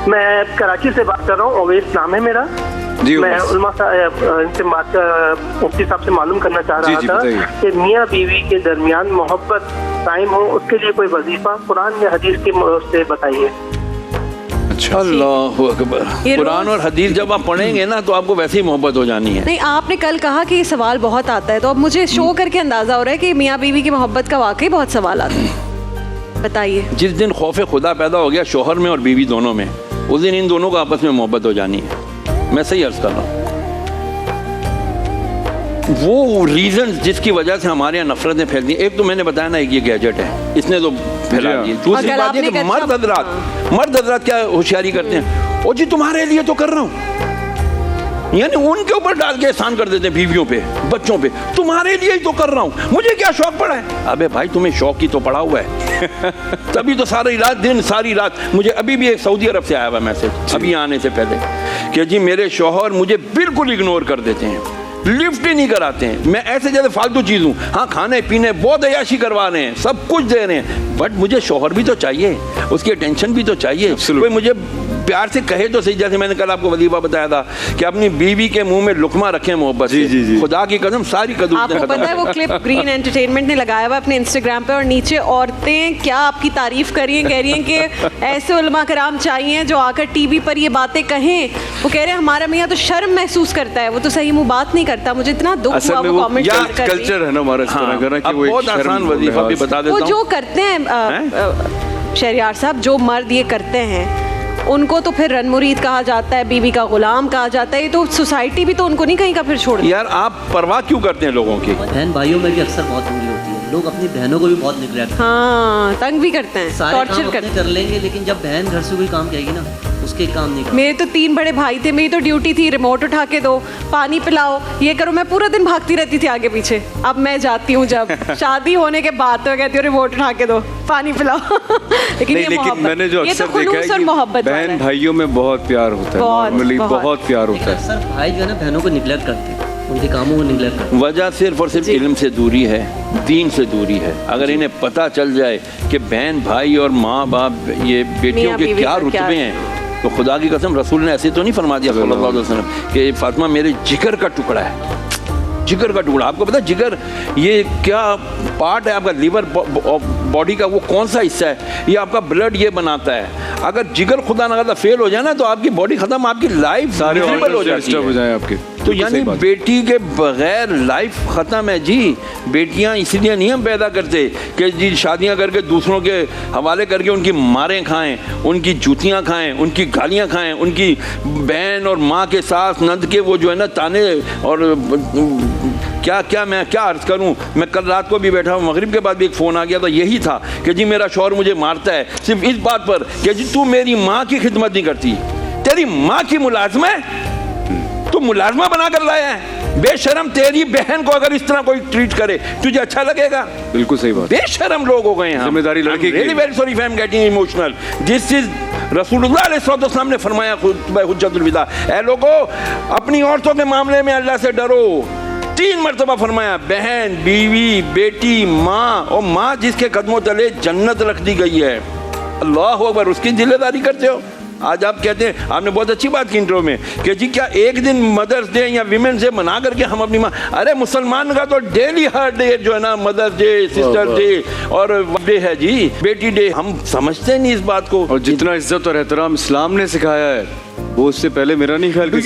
मैं कराची से बात कर रहा हूँ, ओवैस नाम है मेरा जी। मैं उलमा इनसे मुफ्ती साहब से मालूम करना चाह रहा जी, था बताइए। कि मियाँ बीवी के दरमियान मोहब्बत कायम हो, उसके लिए कोई वजीफा कुरान या हदीस के से बताइए। अच्छा, अल्लाहु अकबर। कुरान और हदीस जब आप पढ़ेंगे ना तो आपको वैसे ही मोहब्बत हो जानी है। नहीं, आपने कल कहा कि ये सवाल बहुत आता है, तो अब मुझे शो करके अंदाजा हो रहा है कि मियाँ बीवी की मोहब्बत का वाकई बहुत सवाल आता है। बताइए। जिस दिन खौफ खुदा पैदा हो गया शोहर में और बीवी दोनों में, उस दिन इन दोनों को आपस में मोहब्बत हो जानी है। मैं सही अर्ज कर रहा हूँ। वो रीजन जिसकी वजह से हमारे यहाँ नफरतें फैलती हैं, एक तो मैंने बताया ना, एक ये गैजेट है, इसने तो फैला दी। दूसरी बात ये कि मर्द हजरात क्या होशियारी करते हैं, ओ जी तुम्हारे लिए तो कर रहा हूँ, यानी उनके ऊपर डाल के एहसान कर देते हैं बीवियों पे, बच्चों पे, तुम्हारे लिए ही तो कर रहा हूँ, मुझे क्या शौक पड़ा है। अबे भाई तुम्हें शौक ही तो पड़ा हुआ है। तभी तो सारी रात दिन सारी रात, मुझे अभी भी एक सऊदी अरब से आया हुआ मैसेज अभी आने से पहले कि जी मेरे शौहर मुझे बिल्कुल इग्नोर कर देते हैं, लिफ्ट ही नहीं कराते हैं, मैं ऐसे जैसे फालतू चीज़ हूँ, हाँ खाने पीने बहुत अयाशी करवा रहे हैं, सब कुछ दे रहे हैं, बट मुझे शौहर भी तो चाहिए, उसकी अटेंशन भी तो चाहिए, कोई मुझे प्यार से कहे तो सही। जैसे मैंने कल आपको वजीफा बताया था कि अपनी बीवी के मुंह में लुकमा रखें मोहब्बत से। जी। खुदा की कसम सारी कदम आपको पता है वो क्लिप ग्रीन एंटरटेनमेंट ने लगाया हुआ अपने इंस्टाग्राम पे, और नीचे औरतें क्या आपकी तारीफ कर रही हैं, कह रही हैं कि ऐसे उलमा कराम चाहिए जो आकर टीवी पर ये बातें कहें। वो कह रहे हैं हमारा मियाँ तो शर्म महसूस करता है, वो तो सही मुंह बात नहीं करता। मुझे इतना दुख हुआ वो कमेंट कर कल्चर है ना हमारा इस तरह का ना कि वो बहुत आसान वजीफा भी बता देता हूं। वो जो करते हैं शहरियार साहब, जो मर्द ये करते हैं उनको तो फिर रन मुरीद कहा जाता है, बीवी का गुलाम कहा जाता है, ये तो सोसाइटी भी तो उनको नहीं कहीं का फिर छोड़। यार आप परवाह क्यों करते हैं लोगों की? बहन भाइयों में भी अक्सर बहुत दूरी होती है, लोग अपनी बहनों को भी बहुत निगलेक्ट, हाँ तंग भी करते हैं, टॉर्चर कर लेंगे, लेकिन जब बहन घर से कोई काम करेगी ना उसके काम नहीं करते। मेरे तो 3 बड़े भाई थे, मेरी तो ड्यूटी थी रिमोट उठा के दो, पानी पिलाओ, ये करो, मैं पूरा दिन भागती रहती थी आगे पीछे। अब मैं जाती हूँ जब शादी होने के बाद तो कहती हूँ रिमोट उठा के दो, पानी पिलाओ। लेकिन मैंने जो अक्सर देखा है कि बहन भाइयों में बहुत प्यार होता है, नॉर्मली बहुत प्यार होता है। अक्सर भाई जो है ना बहनों को निगलेक्ट करते हैं, उनके कामों को निगलेक्ट करते हैं। वजह सिर्फ और सिर्फ इल्म से दूरी है, दीन से दूरी है। अगर इन्हें पता चल जाए कि बहन भाई और माँ बाप ये बेटियों के क्या रुतबे हैं, तो खुदा की कसम रसूल ने ऐसे तो नहीं फरमा दिया सल्लल्लाहु अलैहि वसल्लम कि फातिमा मेरे जिगर का टुकड़ा है, जिगर का टुकड़ा। आपको पता है जिगर ये क्या पार्ट है आपका, लीवर बॉडी का वो कौन सा हिस्सा है, ये आपका ब्लड ये बनाता है। अगर जिगर खुदा ना करता फेल हो जाए ना तो आपकी बॉडी खत्म, आपकी लाइफ सारे हो जाती हो जाए आपके। तो यानी बेटी के बगैर लाइफ ख़त्म है जी। बेटियां इसलिए नहीं हम पैदा करते कि जी शादियां करके दूसरों के हवाले करके उनकी मारें खाएं, उनकी जूतियां खाएं, उनकी गालियां खाएं, उनकी बहन और माँ के सास नंद के वो जो है ना ताने, और क्या मैं क्या अर्ज करूं। मैं कल रात को भी बैठा हूँ, मगरिब के बाद भी एक फ़ोन आ गया था, यही था कि जी मेरा शौहर मुझे मारता है सिर्फ इस बात पर कि जी तू मेरी माँ की खिदमत नहीं करती, तेरी माँ की मुलाजमा है, तू मुलाजमा बना कर लाया है, बेशरम। तेरी बहन को अगर इस तरह कोई ट्रीट करे तुझे अच्छा लगेगा? बिल्कुल सही बात। बेशरम लोग हो गए हैं, जिम्मेदारी लड़की की। Really very sorry if I am getting emotional, this is रसूलुल्लाह अलैहि वसल्लम ने फरमाया खुतबा हुज्जतुल विदा, ऐ लोगों अपनी औरतों के मामले में अल्लाह से डरो। 3 मरतबा फरमाया, बहन, बीवी, बेटी, माँ, और माँ जिसके कदमों तले जन्नत रख दी गई है, अल्लाह अकबर, उसकी जिम्मेदारी करते हो। आज आप कहते हैं, आपने बहुत अच्छी बात की इंट्रो में कि जी क्या एक दिन मदर्स डे या विमेंस डे मना करके हम अपनी माँ, अरे मुसलमान का तो डेली हर डे जो है ना मदर्स डे, सिस्टर डे और डे है जी, बेटी डे। हम समझते नहीं इस बात को। और जितना इज्जत और एहतराम इस्लाम ने सिखाया है वो उससे पहले मेरा नहीं ख्याल कि